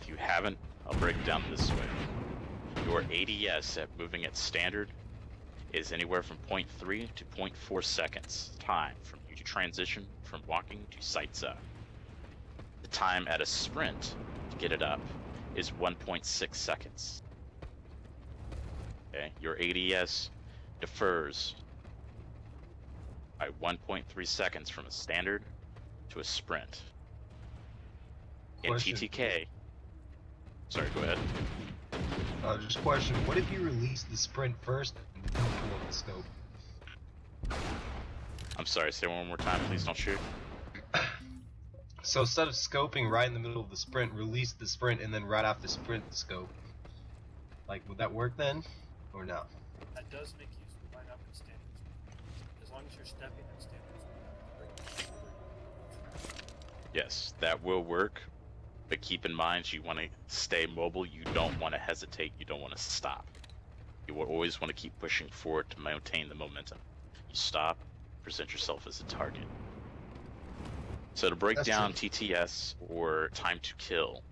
If you haven't, I'll break it down this way. Your ADS at moving at standard is anywhere from 0.3 to 0.4 seconds time from you to transition from walking to sights up. The time at a sprint to get it up is 1.6 seconds. Okay, your ADS defers by 1.3 seconds from a standard to a sprint. In TTK, sorry, go ahead. Just question, what if you release the sprint first and then pull up the scope? I'm sorry, say one more time, please don't shoot. So instead of scoping right in the middle of the sprint, release the sprint and then right after sprint the scope. Like, would that work then? Or no? That does make you line up in standards. As long as you're stepping in standards. Yes, that will work. But keep in mind, you want to stay mobile, you don't want to hesitate, you don't want to stop. You will always want to keep pushing forward to maintain the momentum. You stop, present yourself as a target. So to break down TTS, or time to kill,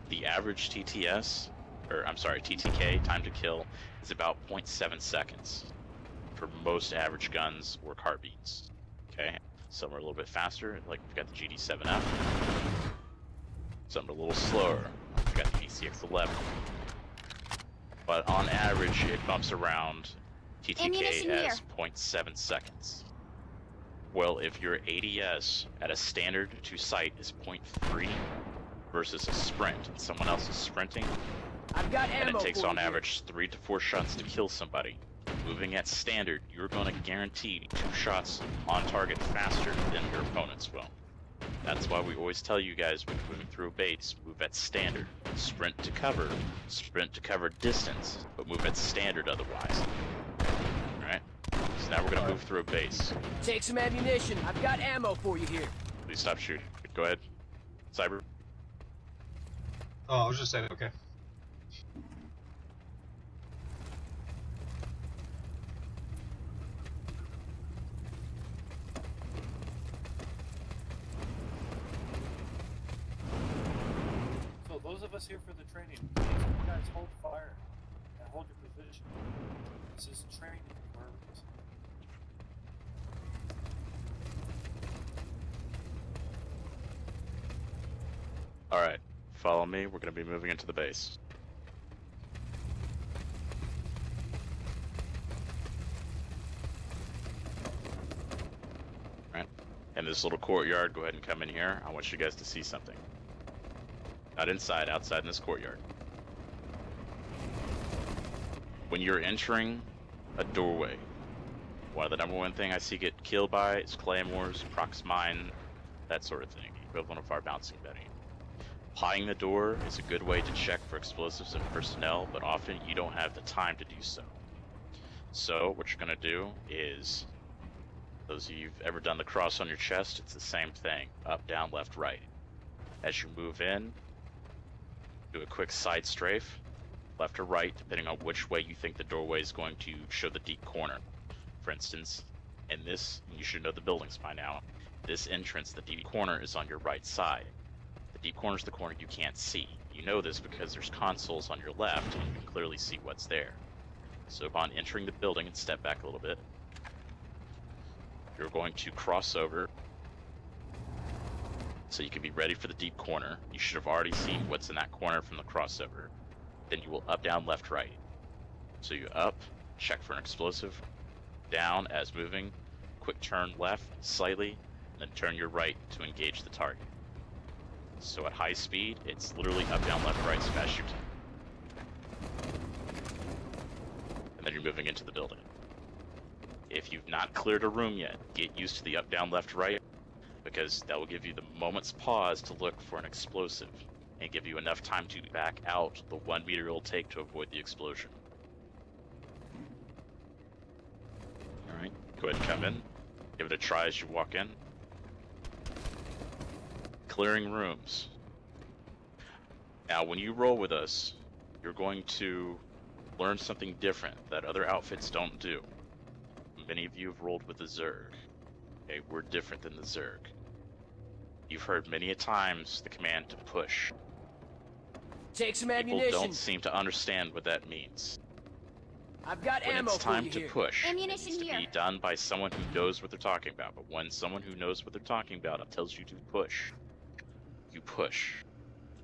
the average TTK, time to kill, is about 0.7 seconds for most average guns or carbines. Okay, some are a little bit faster, like we've got the GD7F. Some are a little slower. We've got the ECX-11. But on average, it bumps around TTK as 0.7 seconds. Well, if your ADS at a standard to sight is 0.3 versus a sprint, and someone else is sprinting, I've got ammo, and it takes on average 3 to 4 shots to kill somebody, moving at standard, you're going to guarantee 2 shots on target faster than your opponents will. That's why we always tell you guys when moving through a base, move at standard. Sprint to cover distance, but move at standard otherwise. Alright? So now we're going to move through a base. Take some ammunition. I've got ammo for you here. Please stop shooting. Go ahead. Cyber. Oh, I was just saying, okay. So those of us here for the training, please you guys hold fire and hold your position. This is training for a reason. Alright, follow me. We're going to be moving into the base. Alright, in this little courtyard, go ahead and come in here. I want you guys to see something. Not inside, outside in this courtyard. When you're entering a doorway, one of the #1 thing I see get killed by is claymores, prox mine, that sort of thing, equivalent of our bouncing Betty. Plying the door is a good way to check for explosives and personnel, but often you don't have the time to do so. So what you're going to do is, those of you who've ever done the cross on your chest, it's the same thing, up, down, left, right. As you move in, do a quick side strafe, left or right, depending on which way you think the doorway is going to show the deep corner. For instance, in this, you should know the buildings by now, this entrance, the deep corner is on your right side. The deep corner is the corner you can't see. You know this because there's consoles on your left and you can clearly see what's there. So upon entering the building, and step back a little bit, you're going to cross over so you can be ready for the deep corner. You should have already seen what's in that corner from the crossover. Then you will up, down, left, right. So you up, check for an explosive, down as moving, quick turn left slightly, and then turn your right to engage the target. So at high speed, it's literally up, down, left, right as fast as you can. And then you're moving into the building. If you've not cleared a room yet, get used to the up, down, left, right, because that will give you the moment's pause to look for an explosive and give you enough time to back out the 1 meter it'll take to avoid the explosion. Alright, go ahead and come in. Give it a try as you walk in. Clearing rooms. Now, when you roll with us, you're going to learn something different that other outfits don't do. Many of you have rolled with the Zerg. Okay, we're different than the Zerg. You've heard many a times the command to push. Take some People ammunition. don't seem to understand what that means. I've got When ammo it's time for you to here. push, it Ammunition needs to here. be done by someone who knows what they're talking about. But when someone who knows what they're talking about tells you to push, you push.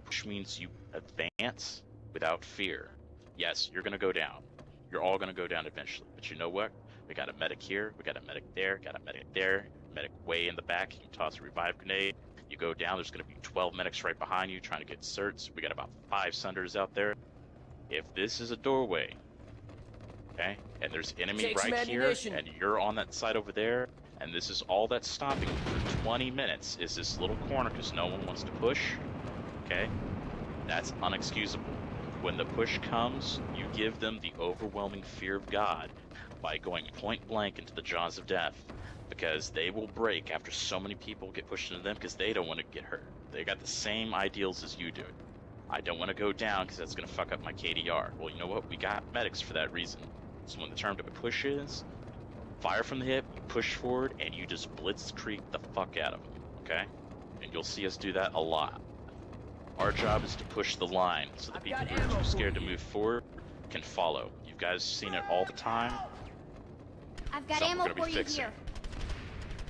Push means you advance without fear. Yes, you're gonna go down. You're all gonna go down eventually. But you know what? We got a medic here, we got a medic there, got a medic there, medic way in the back. You can toss a revive grenade. You go down, there's gonna be 12 medics right behind you trying to get certs. We got about 5 sunders out there. If this is a doorway, okay, and there's enemy Take some right here, ammunition. and you're on that side over there, and this is all that's stopping you for 20 minutes is this little corner because no one wants to push, okay, that's unexcusable. When the push comes, you give them the overwhelming fear of God by going point blank into the jaws of death, because they will break after so many people get pushed into them because they don't want to get hurt. They got the same ideals as you do. I don't want to go down because that's going to fuck up my KDR. Well, you know what? We got medics for that reason. So when the term to push is, fire from the hip, you push forward, and you just blitzkrieg the fuck out of them, okay? And you'll see us do that a lot. Our job is to push the line so the I've people got who are ammo too for scared to you. move forward can follow. You guys seen it all the time. I've got Something we're ammo gonna be for you fixing. here.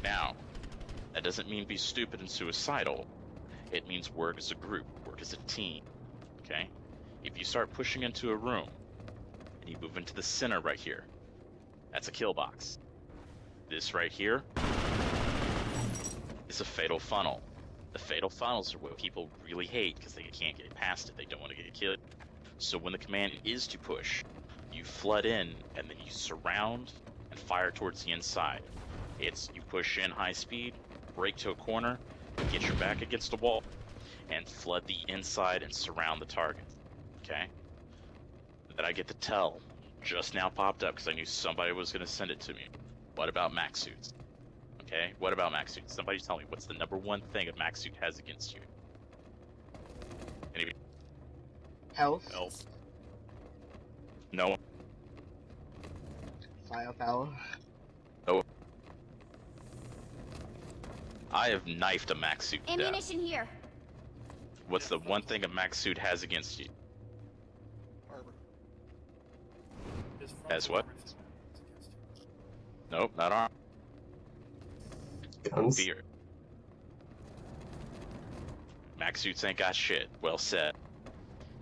Now, that doesn't mean be stupid and suicidal. It means work as a group, work as a team, okay? If you start pushing into a room, and you move into the center right here, that's a kill box. This right here is a fatal funnel. The fatal funnels are what people really hate because they can't get past it. They don't want to get killed. So when the command is to push, you flood in and then you surround and fire towards the inside. It's you push in high speed, break to a corner, get your back against a wall, and flood the inside and surround the target. Okay? Then I get the tell. Just now popped up because I knew somebody was going to send it to me. What about max suits? Okay? What about max suits? Somebody tell me, what's the number one thing a max suit has against you? Anybody? Health, Health. No. firepower. I have knifed a max suit to death. Ammunition here. What's the one thing a max suit has against you? Armor. His front As what? armor is against you. Nope, not arm. Guns. Fear. Max suits ain't got shit. Well said.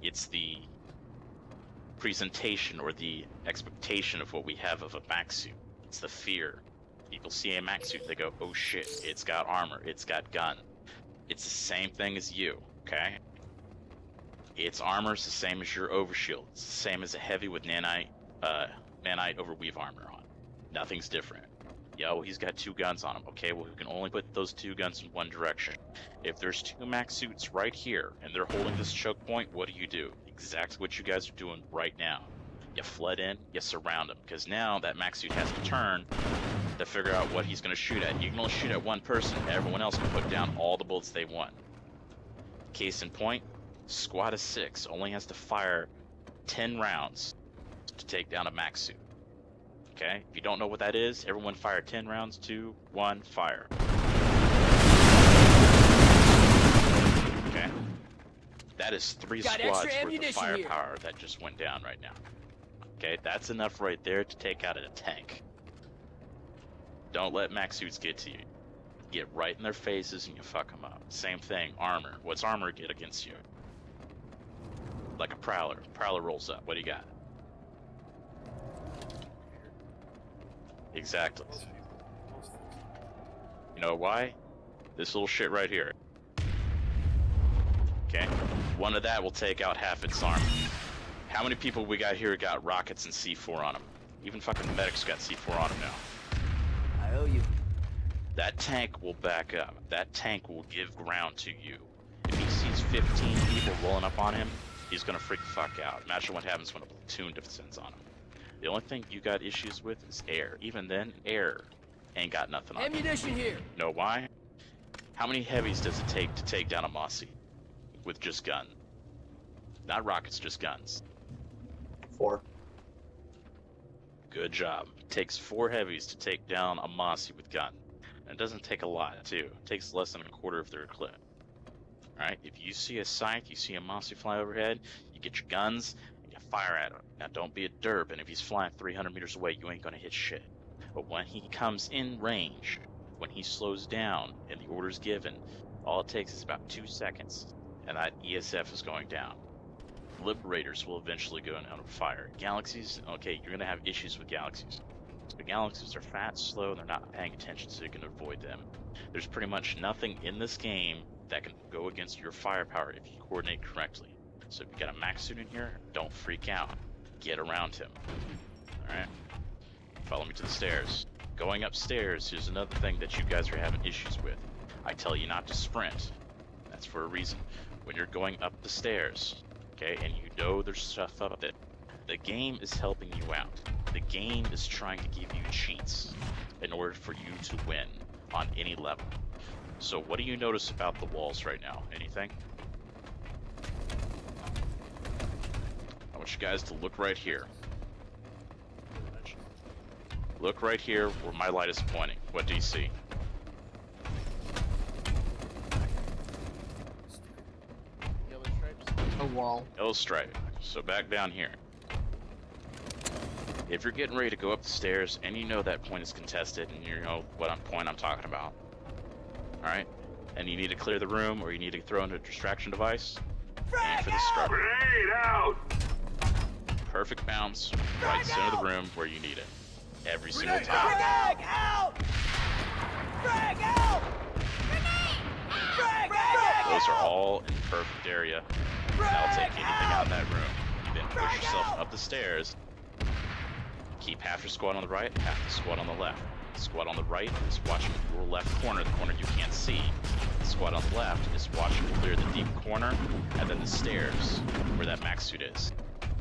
It's the presentation or the expectation of what we have of a max suit. It's the fear. People see a max suit, they go, oh shit, it's got armor, it's got gun. It's the same thing as you, okay? Its armor's the same as your overshield. It's the same as a heavy with nanite overweave armor on. Nothing's different. Yo, he's got 2 guns on him. Okay, well, we can only put those 2 guns in one direction. If there's 2 max suits right here, and they're holding this choke point, what do? Exactly what you guys are doing right now. You flood in, you surround him, because now that max suit has to turn to figure out what he's going to shoot at. You can only shoot at one person, everyone else can put down all the bullets they want. Case in point, squad of 6 only has to fire 10 rounds to take down a max suit. Okay? If you don't know what that is, everyone fire 10 rounds, 2, 1, fire. Okay? That is 3 Got squads extra worth of ammunition here. firepower that just went down right now. Okay? That's enough right there to take out a tank. Don't let max suits get to you. Get right in their faces and you fuck them up. Same thing, armor. What's armor get against you? Like a prowler. Prowler rolls up. What do you got? Exactly. Most people, most folks. You know why? This little shit right here. Okay? One of that will take out half its armor. How many people we got here got rockets and C4 on them? Even fucking medics got C4 on them now. I owe you. That tank will back up. That tank will give ground to you. If he sees 15 people rolling up on him, he's gonna freak the fuck out. Imagine what happens when a platoon descends on him. The only thing you got issues with is air. Even then, air ain't got nothing on you. Ammunition here. Know why? How many heavies does it take to take down a Mossy? With just gun. Not rockets, just guns. 4. Good job. It takes 4 heavies to take down a Mossy with gun. And it doesn't take a lot, too. It takes less than a quarter of their clip. Alright, if you see a sight, you see a monster fly overhead, you get your guns, and you fire at him. Now don't be a derp, and if he's flying 300 meters away, you ain't gonna hit shit. But when he comes in range, when he slows down and the order's given, all it takes is about 2 seconds, and that ESF is going down. Liberators will eventually go under fire. Galaxies, okay, you're gonna have issues with galaxies. The galaxies are fat, slow, and they're not paying attention, so you can avoid them. There's pretty much nothing in this game that can go against your firepower if you coordinate correctly. So if you got a max suit in here, don't freak out. Get around him. Alright? Follow me to the stairs. Going upstairs, here's another thing that you guys are having issues with. I tell you not to sprint. That's for a reason. When you're going up the stairs, okay, and you know there's stuff up there, the game is helping you out. The game is trying to give you cheats in order for you to win on any level. So what do you notice about the walls right now? Anything? I want you guys to look right here. Look right here where my light is pointing. What do you see? Yellow stripes. A wall. Yellow stripe. So back down here. If you're getting ready to go up the stairs and you know that point is contested and you know what point I'm talking about, alright? And you need to clear the room or you need to throw in a distraction device, aim for the start. Grenade out! Perfect bounce, right center of the room where you need it. Every single time. Frag out! Frag out! Frag out! Those are all in the perfect area. That'll take anything out of that room. You then push yourself up the stairs. Keep half your squad on the right, half the squad on the left. The squad on the right is watching your left corner, the corner you can't see. The squad on the left is watching clear the deep corner, and then the stairs, where that max suit is.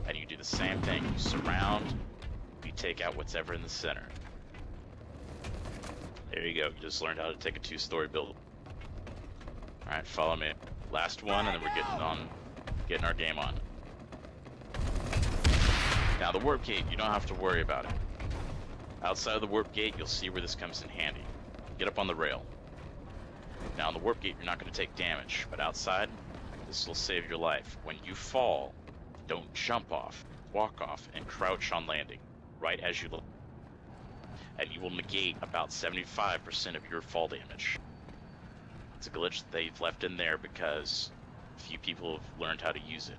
And you do the same thing. You surround, you take out what's ever in the center. There you go. You just learned how to take a 2-story building. Alright, follow me. Last one, and then we're getting our game on. Now the warp gate, you don't have to worry about it. Outside of the warp gate, you'll see where this comes in handy. Get up on the rail. Now on the warp gate, you're not going to take damage, but outside, this will save your life. When you fall, don't jump off, walk off, and crouch on landing, right as you look. And you will negate about 75% of your fall damage. It's a glitch that they've left in there because few people have learned how to use it.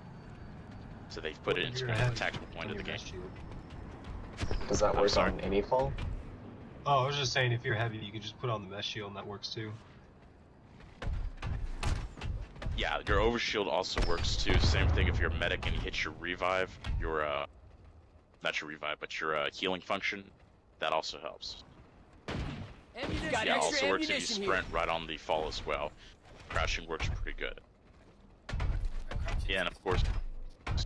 So they've put it into a tactical point of the game. Does that I'm work sorry. on any fall? Oh, I was just saying if you're heavy, you can just put on the mesh shield and that works too. Yeah, your overshield also works too. Same thing if you're a medic and you hit your revive, your not your revive, but your healing function, that also helps. Got Yeah, extra also works if you ammunition sprint right on the fall as well. Crouching works pretty good. Yeah, and of course,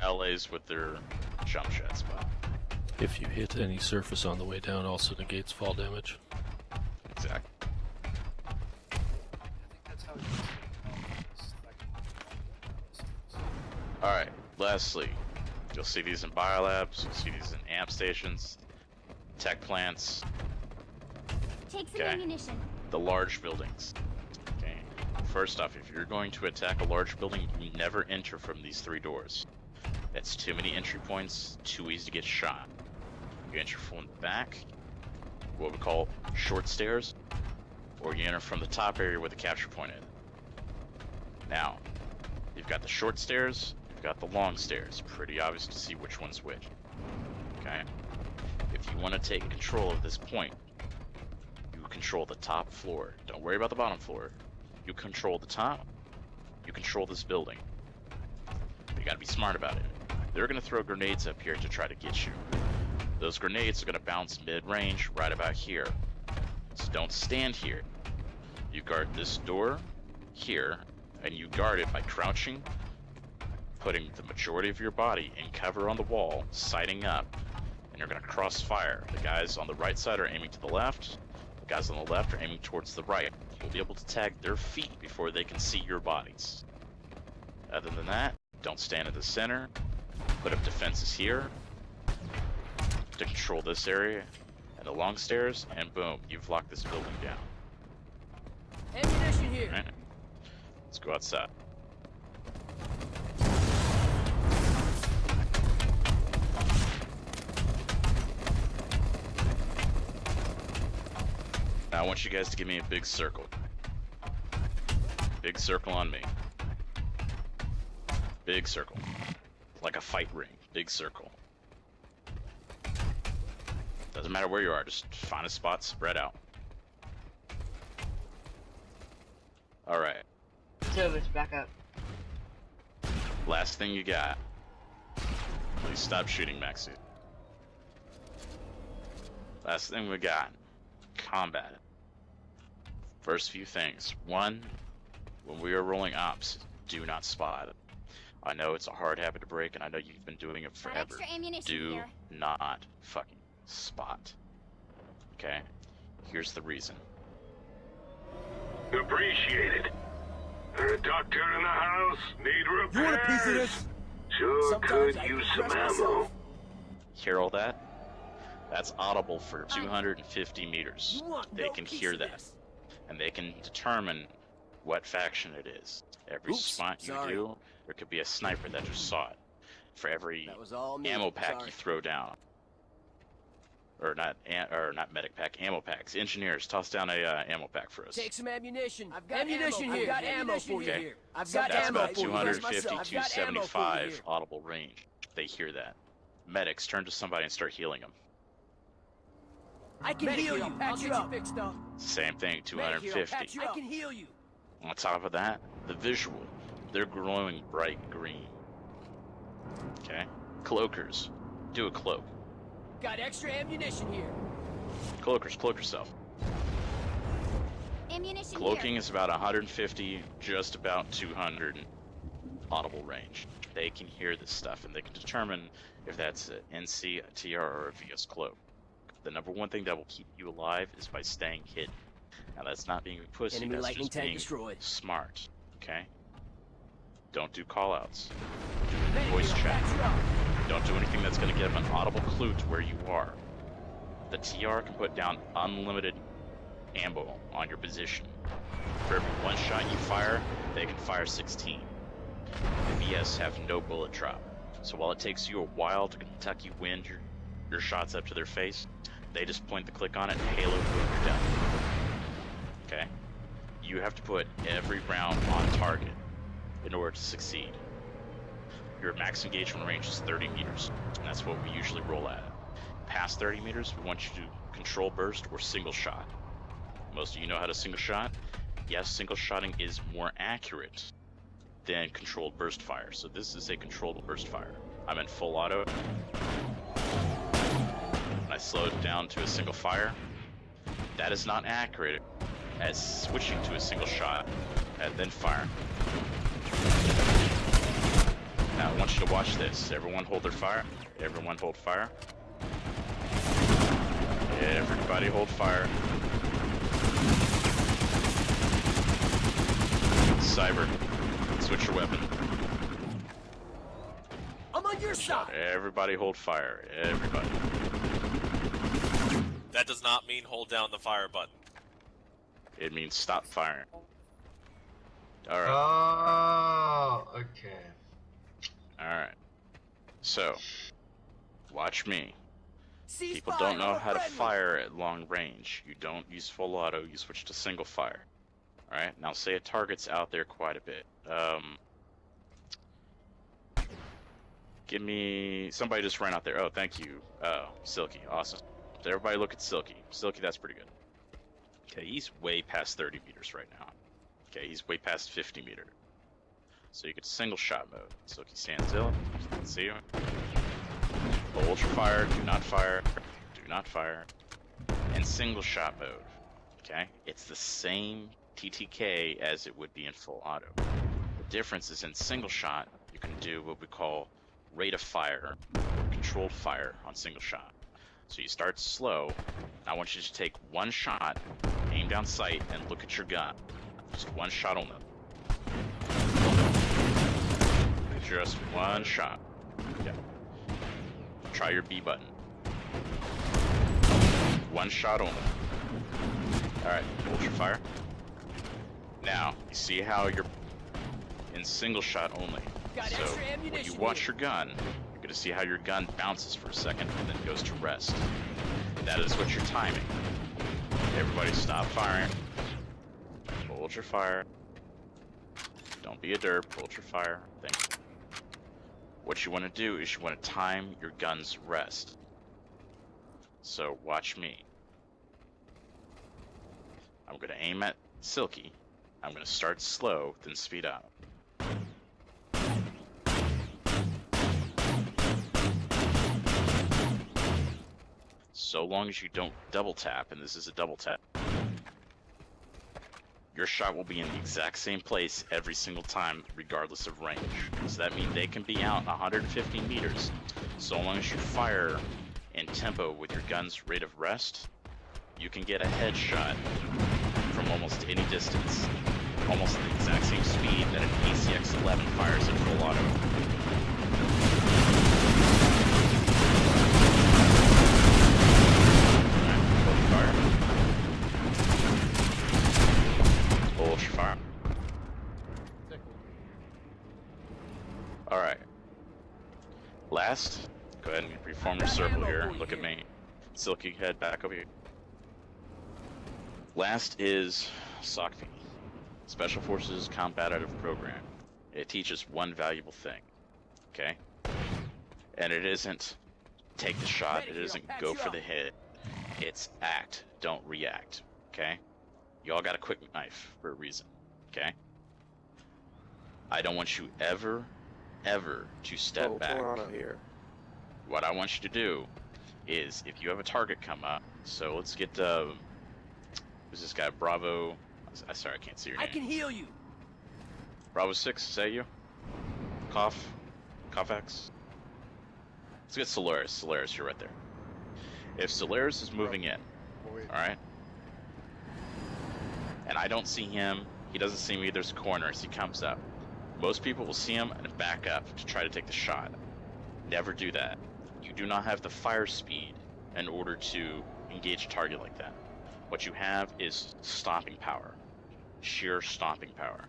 LAs with their jump shots. But If you hit any surface on the way down, also negates fall damage. exactly. I think that's how it is. All right. Lastly, you'll see these in biolabs. You'll see these in amp stations, tech plants. Take some Okay. ammunition. The large buildings. Okay. First off, if you're going to attack a large building, you never enter from these 3 doors. That's too many entry points, too easy to get shot. You enter from the back, what we call short stairs, or you enter from the top area where the capture point is. Now, you've got the short stairs, you've got the long stairs. Pretty obvious to see which one's which. Okay? If you want to take control of this point, you control the top floor. Don't worry about the bottom floor. You control the top, you control this building. But you gotta be smart about it. They're gonna throw grenades up here to try to get you. Those grenades are gonna bounce mid-range right about here. So don't stand here. You guard this door here, and you guard it by crouching, putting the majority of your body in cover on the wall, sighting up, and you're gonna cross fire. The guys on the right side are aiming to the left, the guys on the left are aiming towards the right. You'll be able to tag their feet before they can see your bodies. Other than that, don't stand in the center, put up defenses here to control this area and the long stairs, and boom, you've locked this building down. Ammunition here. Alright, let's go outside. Now I want you guys to give me a big circle. Big circle on me. Big circle. Like a fight ring. Big circle. Doesn't matter where you are, just find a spot, spread out. Alright. Service, back up. Last thing you got. Please stop shooting, Maxi. Last thing we got. Combat. First few things. One, when we are rolling ops, do not spot. I know it's a hard habit to break, and I know you've been doing it Got forever. extra ammunition Do here. not fucking spot. Okay? Here's the reason. Appreciated. A doctor in the house, need repairs. You want a piece of this? Sure Sometimes could I use can some express ammo. myself. Hear all that? That's audible for 250 meters. You want They no can piece hear of that. this. And they can determine what faction it is. Every Oops, spot you sorry. do, there could be a sniper that just saw it. For every That was all me. ammo pack Sorry. you throw down, or not medic pack, ammo packs. Engineers, toss down a ammo pack for us. Take some ammunition. I've got ammunition here. I've got ammo for you Okay. here. I've got That's ammo about for you. 250, I've got ammo for you 275 here. audible range. They hear that. Medics, turn to somebody and start healing them. I can heal you. I'll get you fixed up. Same thing, 250. I can heal you. On top of that, the visual. They're glowing bright green. Okay? Cloakers. Do a cloak. Got extra ammunition here. Cloakers, cloak yourself. Ammunition Cloaking here. is about 150, just about 200 audible range. They can hear this stuff and they can determine if that's an NC, a TR, or a VS cloak. The number one thing that will keep you alive is by staying hidden. Now that's not being a pussy, Enemy that's lightning just tank being destroyed. smart. Okay? Don't do callouts. Medic Voice here, chat. patch you up. Don't do anything that's going to give them an audible clue to where you are. The TR can put down unlimited ammo on your position. For every one shot you fire, they can fire 16. The VS have no bullet drop. So while it takes you a while to Kentucky wind your shots up to their face, they just point the click on it and halo boom, you're done. Okay? You have to put every round on target in order to succeed. Your max engagement range is 30 meters, and that's what we usually roll at. Past 30 meters, we want you to control burst or single shot. Most of you know how to single shot. Yes, single shotting is more accurate than controlled burst fire, so this is a controlled burst fire. I'm in full auto. I slowed it down to a single fire. That is not accurate as switching to a single shot and then fire. Now I want you to watch this. Everyone hold their fire. Everyone hold fire. Everybody hold fire. Cyber, switch your weapon. I'm on your side. Everybody hold fire. Everybody. That does not mean hold down the fire button. It means stop firing. Alright. Oh, okay. Alright. So, watch me. Cease People fire, don't know I'm how to friendly. fire at long range. You don't use full auto, you switch to single fire. Alright, now say a target's out there quite a bit. Give me... Somebody just ran out there. Oh, thank you. Oh, Silky. Awesome. So everybody look at Silky. Silky, that's pretty good. Okay, he's way past 30 meters right now. Okay, he's way past 50 meters. So you get single shot mode. Silky stands ill. You can see him. Hold your fire. Do not fire. Do not fire. And single shot mode. Okay? It's the same TTK as it would be in full auto. The difference is in single shot, you can do what we call rate of fire, controlled fire on single shot. So you start slow. I want you to take one shot, aim down sight, and look at your gun. Just one shot only. Just one shot. Okay. Try your B button. One shot only. Alright, hold your fire. Now, you see how you're in single shot only. Got So, extra when ammunition you watch here. your gun, you're going to see how your gun bounces for a second and then goes to rest. That is what you're timing. Everybody stop firing. Hold your fire. Don't be a derp. Hold your fire. Thank you. What you want to do is you want to time your gun's rest. So watch me. I'm going to aim at Silky. I'm going to start slow, then speed up. So long as you don't double tap, and this is a double tap, your shot will be in the exact same place every single time, regardless of range. So that means they can be out 150 meters. So long as you fire in tempo with your gun's rate of rest, you can get a headshot from almost any distance. Almost the exact same speed that an ACX-11 fires at full auto. Hold your fire. Alright. Last, go ahead and reform your circle here. Look at me. Silky, head back over here. Last is SOCV, Special Forces Combative Program. It teaches one valuable thing, okay? And it isn't take the shot, it isn't go for the hit. It's act, don't react, okay? You all got a quick knife for a reason, okay? I don't want you ever to step back. Here. What I want you to do is, if you have a target come up, so let's get, who's this guy, Bravo, sorry, I can't see your name. I can heal you. Bravo 6, is that you? Kovacs? Let's get Solaris. Solaris, you're right there. If Solaris is moving in, alright? And I don't see him, he doesn't see me, there's a corner as he comes up. Most people will see him and back up to try to take the shot. Never do that. You do not have the fire speed in order to engage a target like that. What you have is stomping power. Sheer stomping power.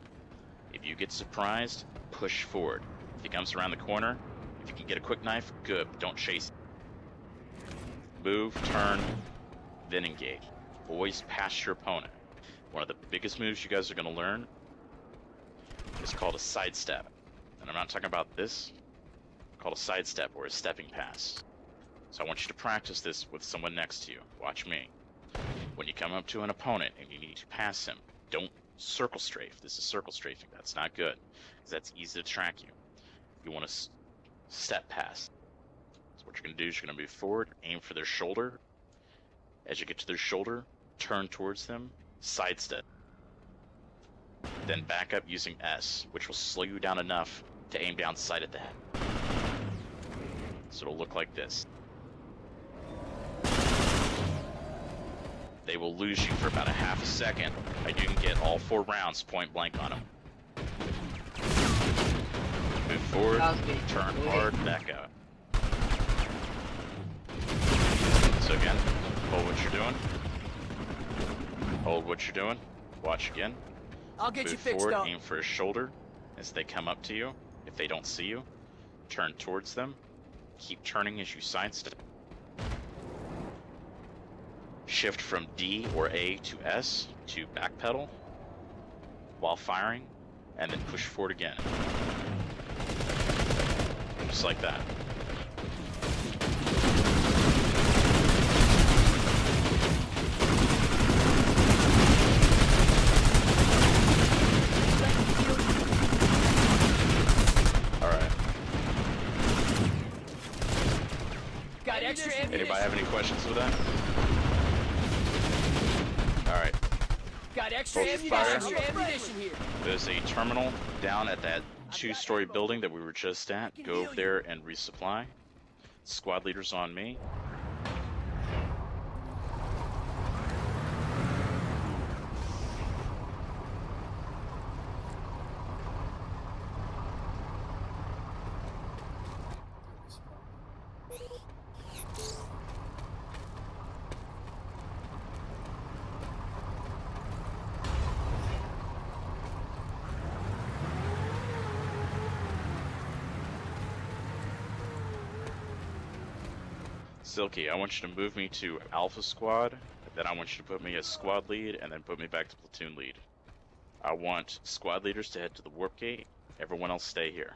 If you get surprised, push forward. If he comes around the corner, if you can get a quick knife, good, but don't chase him. Move, turn, then engage. Always pass your opponent. One of the biggest moves you guys are going to learn is called a sidestep. And I'm not talking about this. It's called a sidestep or a stepping pass. So I want you to practice this with someone next to you. Watch me. When you come up to an opponent and you need to pass him, don't circle strafe. This is circle strafing. That's not good, because that's easy to track you. You want to step pass. So what you're going to do is you're going to move forward, aim for their shoulder. As you get to their shoulder, turn towards them, sidestep. Then back up using S, which will slow you down enough to aim down sight at the head. So it'll look like this. They will lose you for about a half a second, and you can get all 4 rounds point blank on them. Move forward, turn hard, back up. So again, hold what you're doing. Hold what you're doing. Watch again. I'll get Move you fixed forward, up. aim for his shoulder as they come up to you. If they don't see you, turn towards them. Keep turning as you sidestep. Shift from D or A to S to backpedal while firing, and then push forward again. Just like that. Alright. Got extra ammunition. Anybody have any questions with that? Alright. Got extra Hold your ammunition fire. here. There's a terminal down at that 2-story building that we were just at. Go over there and resupply. Squad leader's on me. Silky, I want you to move me to Alpha Squad at Then I want you to put me as squad lead, and then put me back to platoon lead. I want squad leaders to head to the warp gate. Everyone else stay here.